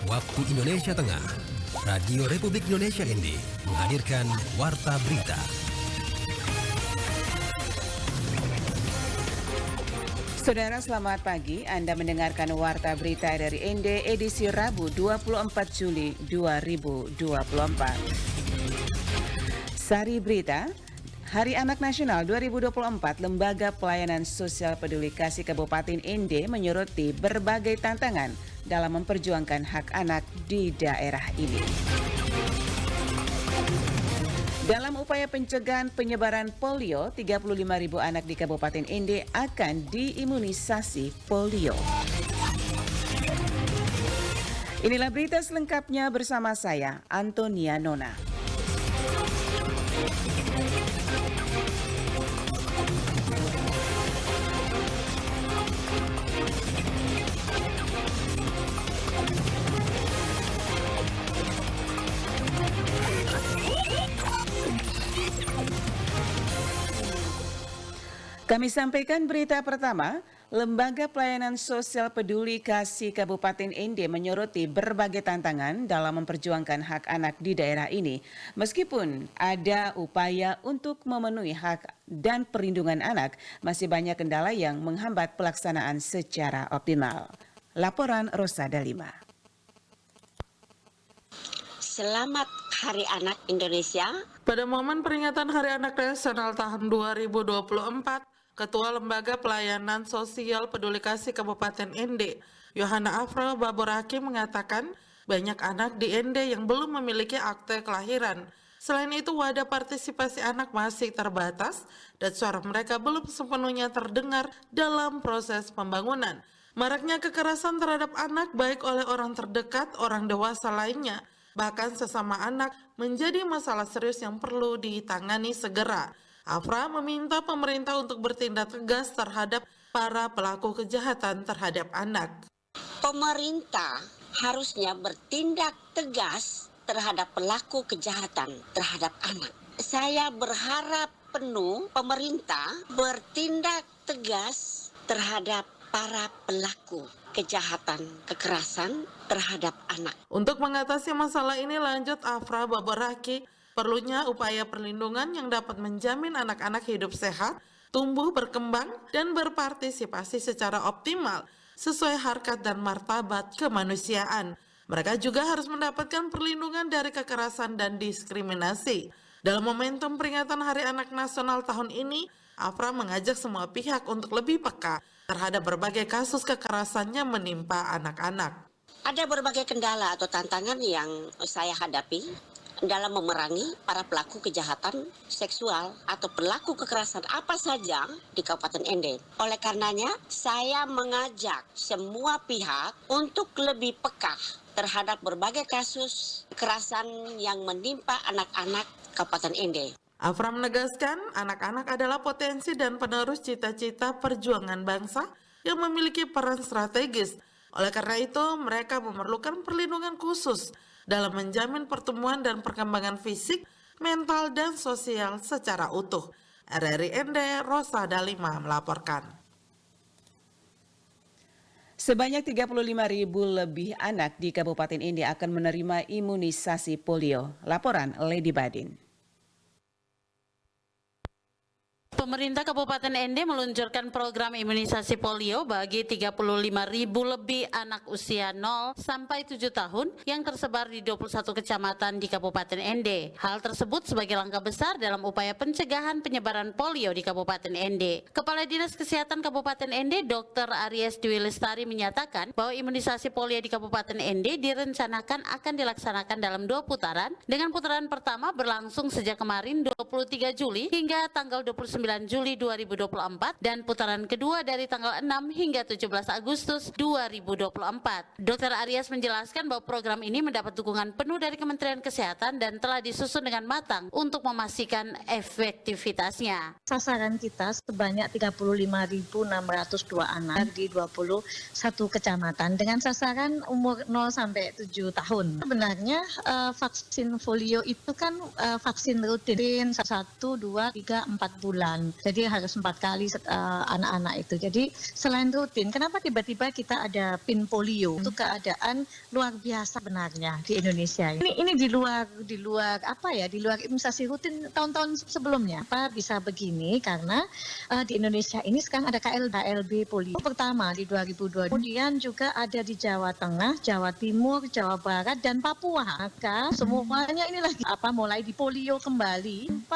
waktu Indonesia Tengah, Radio Republik Indonesia ND menghadirkan Warta Berita. Saudara, selamat pagi. Anda mendengarkan Warta Berita dari ND edisi Rabu 24 Juli 2024. Sari Berita, Hari Anak Nasional 2024, Lembaga Pelayanan Sosial Peduli Kasih Kabupaten ND menyoroti berbagai tantangan dalam memperjuangkan hak anak di daerah ini. Dalam upaya pencegahan penyebaran polio, 35.000 anak di Kabupaten ND akan diimunisasi polio. Inilah berita selengkapnya bersama saya, Antonia Nona. Kami sampaikan berita pertama, Lembaga Pelayanan Sosial Peduli Kasih Kabupaten ND menyoroti berbagai tantangan dalam memperjuangkan hak anak di daerah ini. Meskipun ada upaya untuk memenuhi hak dan perlindungan anak, masih banyak kendala yang menghambat pelaksanaan secara optimal. Laporan Rosa Dalima. Selamat Hari Anak Indonesia. Pada momen peringatan Hari Anak Nasional tahun 2024, Ketua Lembaga Pelayanan Sosial Peduli Kasih Kabupaten ND, Yohana Afra Baboraki mengatakan banyak anak di ND yang belum memiliki akte kelahiran. Selain itu, wadah partisipasi anak masih terbatas dan suara mereka belum sepenuhnya terdengar dalam proses pembangunan. Maraknya kekerasan terhadap anak baik oleh orang terdekat, orang dewasa lainnya, bahkan sesama anak menjadi masalah serius yang perlu ditangani segera. Afra meminta pemerintah untuk bertindak tegas terhadap para pelaku kejahatan terhadap anak. Pemerintah harusnya bertindak tegas terhadap pelaku kejahatan terhadap anak. Saya berharap penuh pemerintah bertindak tegas terhadap para pelaku kejahatan kekerasan terhadap anak. Untuk mengatasi masalah ini, lanjut Afra Baboraki, perlunya upaya perlindungan yang dapat menjamin anak-anak hidup sehat, tumbuh, berkembang, dan berpartisipasi secara optimal sesuai harkat dan martabat kemanusiaan. Mereka juga harus mendapatkan perlindungan dari kekerasan dan diskriminasi. Dalam momentum peringatan Hari Anak Nasional tahun ini, Afra mengajak semua pihak untuk lebih peka terhadap berbagai kasus kekerasan yang menimpa anak-anak. Ada berbagai kendala atau tantangan yang saya hadapi dalam memerangi para pelaku kejahatan seksual atau pelaku kekerasan apa saja di Kabupaten ND. Oleh karenanya, saya mengajak semua pihak untuk lebih peka terhadap berbagai kasus kekerasan yang menimpa anak-anak Kabupaten ND. Afra menegaskan, anak-anak adalah potensi dan penerus cita-cita perjuangan bangsa yang memiliki peran strategis. Oleh karena itu, mereka memerlukan perlindungan khusus dalam menjamin pertumbuhan dan perkembangan fisik, mental, dan sosial secara utuh. RRI ND, Rosa Dalima melaporkan. Sebanyak 35.000 lebih anak di Kabupaten ND akan menerima imunisasi polio. Laporan Lady Badin. Pemerintah Kabupaten ND meluncurkan program imunisasi polio bagi 35.000 lebih anak usia 0 sampai 7 tahun yang tersebar di 21 kecamatan di Kabupaten ND. Hal tersebut sebagai langkah besar dalam upaya pencegahan penyebaran polio di Kabupaten ND. Kepala Dinas Kesehatan Kabupaten ND, Dr. Aries Dwi Lestari menyatakan bahwa imunisasi polio di Kabupaten ND direncanakan akan dilaksanakan dalam 2 putaran, dengan putaran pertama berlangsung sejak kemarin 23 Juli hingga tanggal 29 Juli 2024 dan putaran kedua dari tanggal 6 hingga 17 Agustus 2024. Dr. Aries menjelaskan bahwa program ini mendapat dukungan penuh dari Kementerian Kesehatan dan telah disusun dengan matang untuk memastikan efektivitasnya. Sasaran kita sebanyak 35.602 anak di 21 kecamatan dengan sasaran umur 0 sampai 7 tahun. Sebenarnya vaksin polio itu kan vaksin rutin 1, 2, 3, 4 bulan. tahun. Jadi harus 4 kali anak-anak itu. Jadi selain rutin, kenapa tiba-tiba kita ada pin polio? Itu keadaan luar biasa benarnya di Indonesia. Ini di luar apa ya? Di luar imunisasi rutin tahun-tahun sebelumnya. Apa bisa begini? Karena di Indonesia ini sekarang ada KLB polio pertama di 2002. Kemudian juga ada di Jawa Tengah, Jawa Timur, Jawa Barat, dan Papua. Maka semuanya ini lagi mulai di polio kembali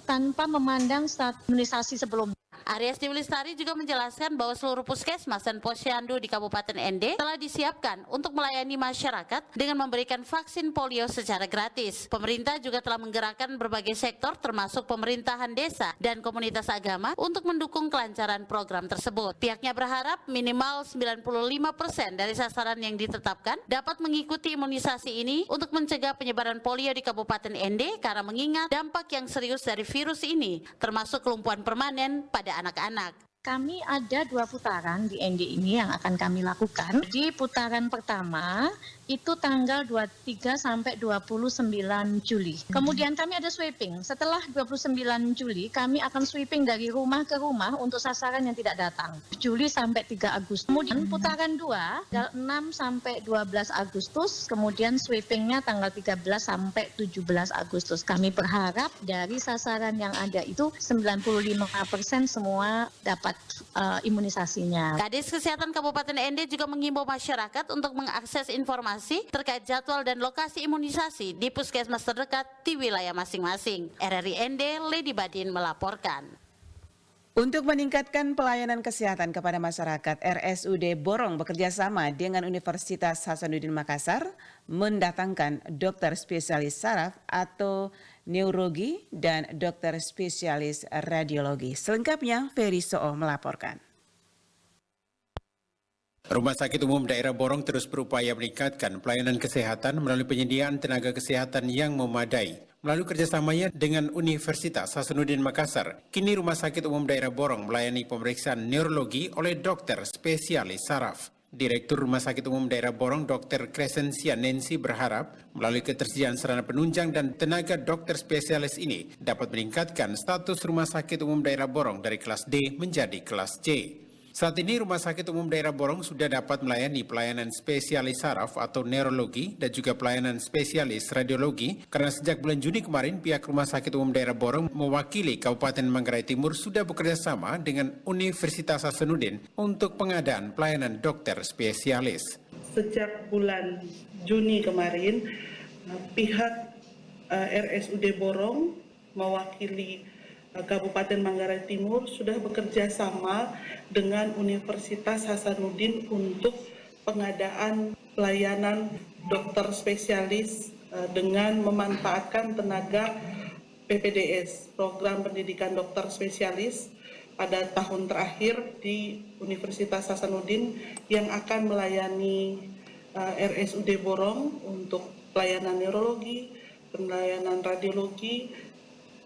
tanpa memandang imunisasi sebelumnya. Aryas Lestari juga menjelaskan bahwa seluruh puskesmas dan posyandu di Kabupaten ND telah disiapkan untuk melayani masyarakat dengan memberikan vaksin polio secara gratis. Pemerintah juga telah menggerakkan berbagai sektor termasuk pemerintahan desa dan komunitas agama untuk mendukung kelancaran program tersebut. Pihaknya berharap minimal 95% dari sasaran yang ditetapkan dapat mengikuti imunisasi ini untuk mencegah penyebaran polio di Kabupaten ND karena mengingat dampak yang serius dari virus ini termasuk kelumpuhan permanen pada anak-anak. Kami ada 2 putaran di ND ini yang akan kami lakukan. Di putaran pertama itu tanggal 23 sampai 29 Juli. Kemudian kami ada sweeping. Setelah 29 Juli kami akan sweeping dari rumah ke rumah untuk sasaran yang tidak datang. Juli sampai 3 Agustus. Kemudian putaran 2 tanggal 6 sampai 12 Agustus. Kemudian sweepingnya tanggal 13 sampai 17 Agustus. Kami berharap dari sasaran yang ada itu 95% semua dapat imunisasinya. Kadis Kesehatan Kabupaten ND juga mengimbau masyarakat untuk mengakses informasi terkait jadwal dan lokasi imunisasi di puskesmas terdekat di wilayah masing-masing. RRI ND, Lady Badin melaporkan. Untuk meningkatkan pelayanan kesehatan kepada masyarakat, RSUD Borong bekerja sama dengan Universitas Hasanuddin Makassar mendatangkan dokter spesialis saraf atau neurologi dan dokter spesialis radiologi. Selengkapnya, Ferry Soo melaporkan. Rumah Sakit Umum Daerah Borong terus berupaya meningkatkan pelayanan kesehatan melalui penyediaan tenaga kesehatan yang memadai. Melalui kerjasamanya dengan Universitas Hasanuddin Makassar, kini Rumah Sakit Umum Daerah Borong melayani pemeriksaan neurologi oleh dokter spesialis saraf. Direktur Rumah Sakit Umum Daerah Borong, Dr. Crescencia Nancy berharap melalui ketersediaan sarana penunjang dan tenaga dokter spesialis ini dapat meningkatkan status Rumah Sakit Umum Daerah Borong dari kelas D menjadi kelas C. Saat ini Rumah Sakit Umum Daerah Borong sudah dapat melayani pelayanan spesialis saraf atau neurologi dan juga pelayanan spesialis radiologi karena sejak bulan Juni kemarin pihak Rumah Sakit Umum Daerah Borong mewakili Kabupaten Manggarai Timur sudah bekerja sama dengan Universitas Hasanuddin untuk pengadaan pelayanan dokter spesialis. Sejak bulan Juni kemarin pihak RSUD Borong mewakili Kabupaten Manggarai Timur sudah bekerja sama dengan Universitas Hasanuddin untuk pengadaan pelayanan dokter spesialis dengan memanfaatkan tenaga PPDS, Program Pendidikan Dokter Spesialis pada tahun terakhir di Universitas Hasanuddin yang akan melayani RSUD Borong untuk pelayanan neurologi, pelayanan radiologi,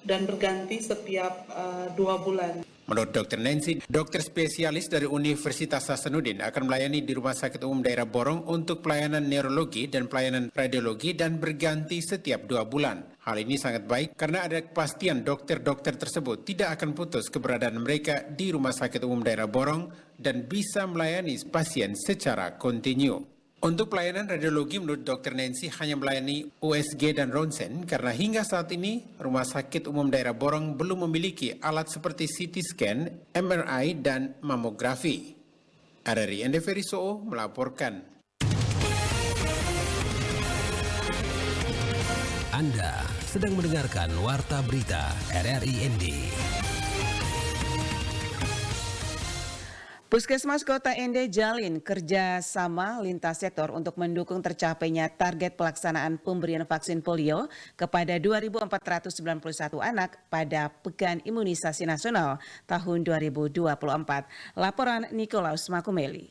dan berganti setiap 2 bulan. Menurut Dr. Nancy, dokter spesialis dari Universitas Hasanuddin akan melayani di Rumah Sakit Umum Daerah Borong untuk pelayanan neurologi dan pelayanan radiologi dan berganti setiap 2 bulan. Hal ini sangat baik karena ada kepastian dokter-dokter tersebut tidak akan putus keberadaan mereka di Rumah Sakit Umum Daerah Borong dan bisa melayani pasien secara kontinu. Untuk pelayanan radiologi menurut Dr. Nancy hanya melayani USG dan ronsen karena hingga saat ini Rumah Sakit Umum Daerah Borong belum memiliki alat seperti CT scan, MRI, dan mamografi. RRI ND Ferry Soo melaporkan. Anda sedang mendengarkan Warta Berita RRI ND. Puskesmas Kota ND jalin kerjasama lintas sektor untuk mendukung tercapainya target pelaksanaan pemberian vaksin polio kepada 2.491 anak pada Pekan Imunisasi Nasional tahun 2024. Laporan Nikolaus Makumeli.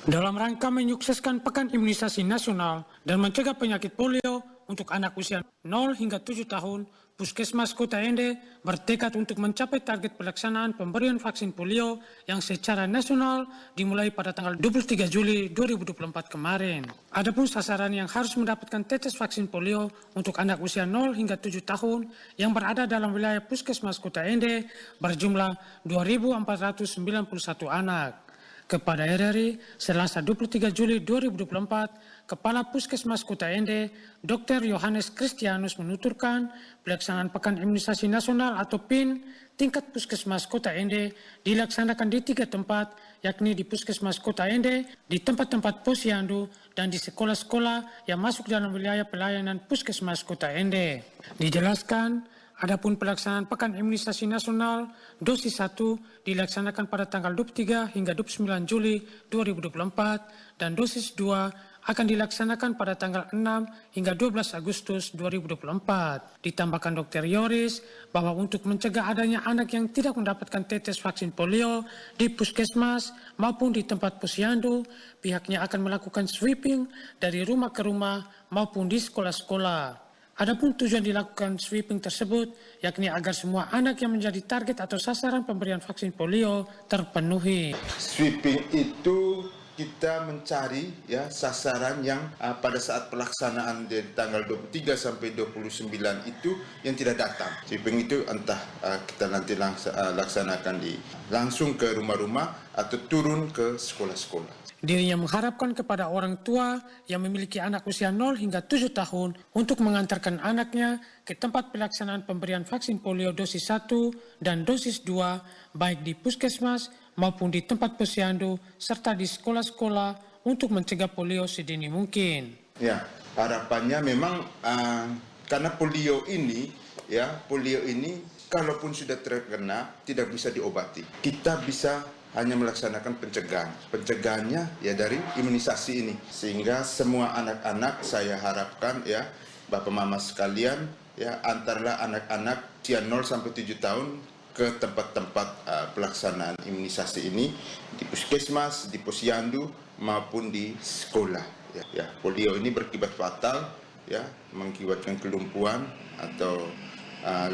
Dalam rangka menyukseskan Pekan Imunisasi Nasional dan mencegah penyakit polio untuk anak usia 0 hingga 7 tahun Puskesmas Kota Ende bertekad untuk mencapai target pelaksanaan pemberian vaksin polio yang secara nasional dimulai pada tanggal 23 Juli 2024 kemarin. Adapun sasaran yang harus mendapatkan tetes vaksin polio untuk anak usia 0 hingga 7 tahun yang berada dalam wilayah Puskesmas Kota Ende berjumlah 2.491 anak. Kepada RRI, Selasa 23 Juli 2024, Kepala Puskesmas Kota Ende, Dr. Yohanes Kristianus menuturkan pelaksanaan Pekan Imunisasi Nasional atau PIN tingkat Puskesmas Kota Ende dilaksanakan di 3 tempat, yakni di Puskesmas Kota Ende, di tempat-tempat posyandu, dan di sekolah-sekolah yang masuk dalam wilayah pelayanan Puskesmas Kota Ende. Dijelaskan, adapun pelaksanaan Pekan Imunisasi Nasional dosis 1 dilaksanakan pada tanggal 23 hingga 29 Juli 2024 dan dosis 2 akan dilaksanakan pada tanggal 6 hingga 12 Agustus 2024. Ditambahkan Dr. Yoris bahwa untuk mencegah adanya anak yang tidak mendapatkan tetes vaksin polio di puskesmas maupun di tempat posyandu, pihaknya akan melakukan sweeping dari rumah ke rumah maupun di sekolah-sekolah. Adapun tujuan dilakukan sweeping tersebut, yakni agar semua anak yang menjadi target atau sasaran pemberian vaksin polio terpenuhi. Sweeping itu kita mencari ya sasaran yang pada saat pelaksanaan dari tanggal 23 sampai 29 itu yang tidak datang. Sweeping itu entah kita nanti laksanakan langsung ke rumah-rumah atau turun ke sekolah-sekolah. Dirinya mengharapkan kepada orang tua yang memiliki anak usia 0 hingga 7 tahun untuk mengantarkan anaknya ke tempat pelaksanaan pemberian vaksin polio dosis 1 dan dosis 2 baik di puskesmas maupun di tempat posyandu serta di sekolah-sekolah untuk mencegah polio sedini mungkin. Ya, harapannya memang karena polio ini kalaupun sudah terkena tidak bisa diobati. Kita bisa hanya melaksanakan pencegahan. Pencegahannya ya dari imunisasi ini. Sehingga semua anak-anak saya harapkan ya Bapak Mama sekalian ya antarlah anak-anak usia 0 sampai 7 tahun ke tempat-tempat pelaksanaan imunisasi ini di puskesmas, di posyandu maupun di sekolah. Ya, polio ini berakibat fatal ya, mengakibatkan kelumpuhan atau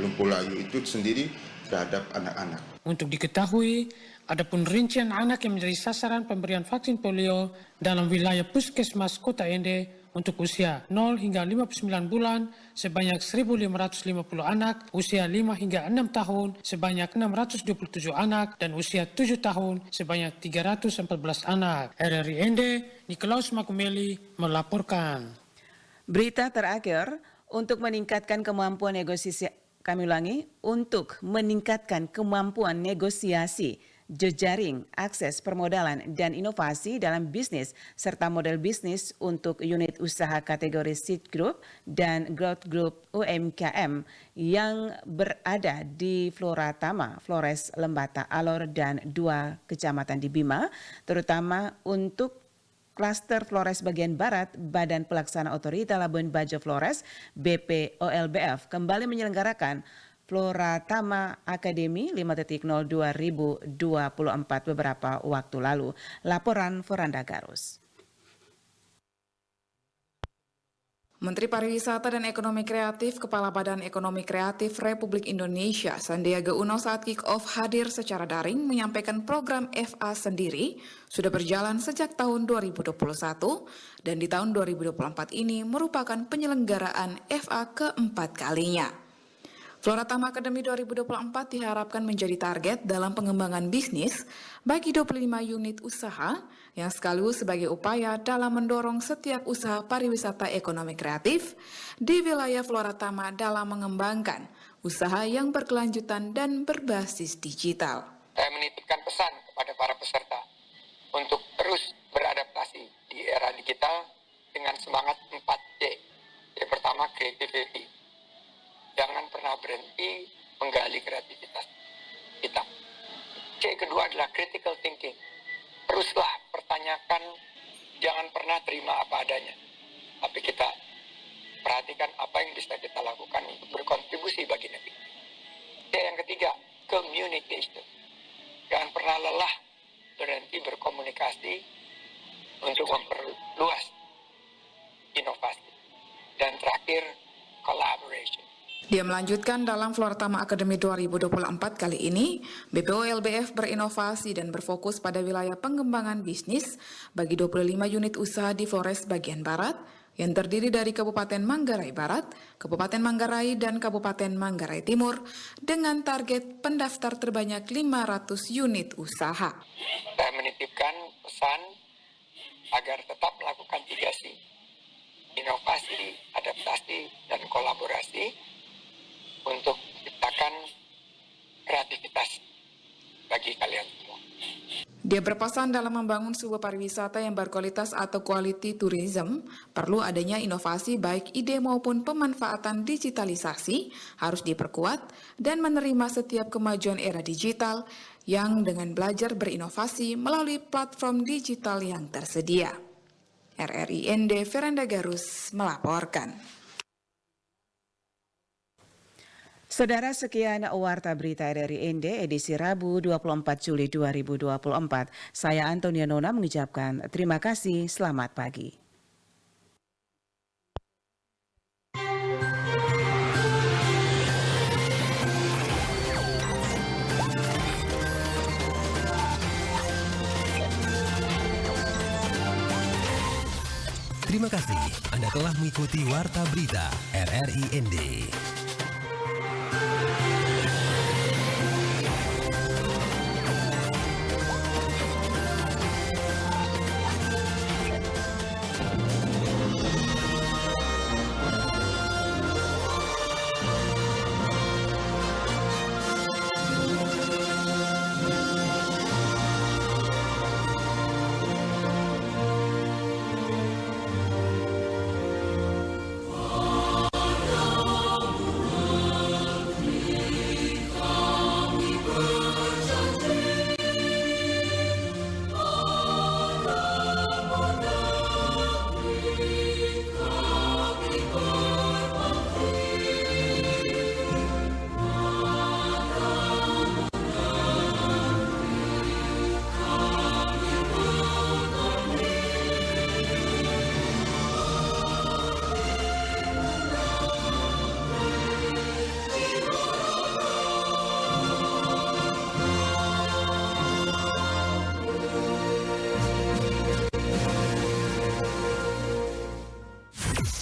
lumpuh layu itu sendiri terhadap anak-anak. Untuk diketahui, adapun rincian anak yang menjadi sasaran pemberian vaksin polio dalam wilayah Puskesmas Kota Ende untuk usia 0 hingga 59 bulan sebanyak 1.550 anak, usia 5 hingga 6 tahun sebanyak 627 anak, dan usia 7 tahun sebanyak 314 anak. RRI Ende, Nikolaus Makumeli melaporkan. Berita terakhir, untuk meningkatkan kemampuan negosiasi jejaring, akses permodalan, dan inovasi dalam bisnis, serta model bisnis untuk unit usaha kategori Seed Group dan Growth Group UMKM yang berada di Floratama, Flores, Lembata, Alor, dan 2 kecamatan di Bima, terutama untuk Klaster Flores bagian Barat, Badan Pelaksana Otorita Labuan Bajo Flores, BPOLBF, kembali menyelenggarakan Floratama Academy 5.0 2024 beberapa waktu lalu. Laporan Foranda Garus. Menteri Pariwisata dan Ekonomi Kreatif, Kepala Badan Ekonomi Kreatif Republik Indonesia, Sandiaga Uno saat kick-off hadir secara daring menyampaikan program FA Sendiri sudah berjalan sejak tahun 2021 dan di tahun 2024 ini merupakan penyelenggaraan FA keempat kalinya. Floratama Academy 2024 diharapkan menjadi target dalam pengembangan bisnis bagi 25 unit usaha yang sekaligus sebagai upaya dalam mendorong setiap usaha pariwisata ekonomi kreatif di wilayah Floratama dalam mengembangkan usaha yang berkelanjutan dan berbasis digital. Saya menitipkan pesan kepada para peserta untuk terus beradaptasi di era digital dengan semangat 4C. Yang pertama, creativity. Jangan pernah berhenti menggali kreativitas kita. C kedua adalah critical thinking. Teruslah pertanyakan, jangan pernah terima apa adanya. Tapi kita perhatikan apa yang bisa kita lakukan untuk berkontribusi bagi negeri. C yang ketiga, communication. Jangan pernah lelah berhenti berkomunikasi untuk memperluas inovasi. Dan terakhir, collaboration. Dia melanjutkan dalam Flortama Academy 2024 kali ini, BPO LBF berinovasi dan berfokus pada wilayah pengembangan bisnis bagi 25 unit usaha di Flores bagian Barat yang terdiri dari Kabupaten Manggarai Barat, Kabupaten Manggarai, dan Kabupaten Manggarai Timur dengan target pendaftar terbanyak 500 unit usaha. Saya menitipkan pesan agar tetap melakukan 3C, inovasi, adaptasi, dan kolaborasi untuk menciptakan kreativitas bagi kalian semua. Dia berpesan dalam membangun sebuah pariwisata yang berkualitas atau quality tourism, perlu adanya inovasi baik ide maupun pemanfaatan digitalisasi harus diperkuat dan menerima setiap kemajuan era digital yang dengan belajar berinovasi melalui platform digital yang tersedia. RRI ND Veranda Garus melaporkan. Saudara, sekian Warta Berita RRI ND edisi Rabu 24 Juli 2024. Saya Antonia Nona mengucapkan terima kasih, selamat pagi. Terima kasih Anda telah mengikuti Warta Berita RRI ND.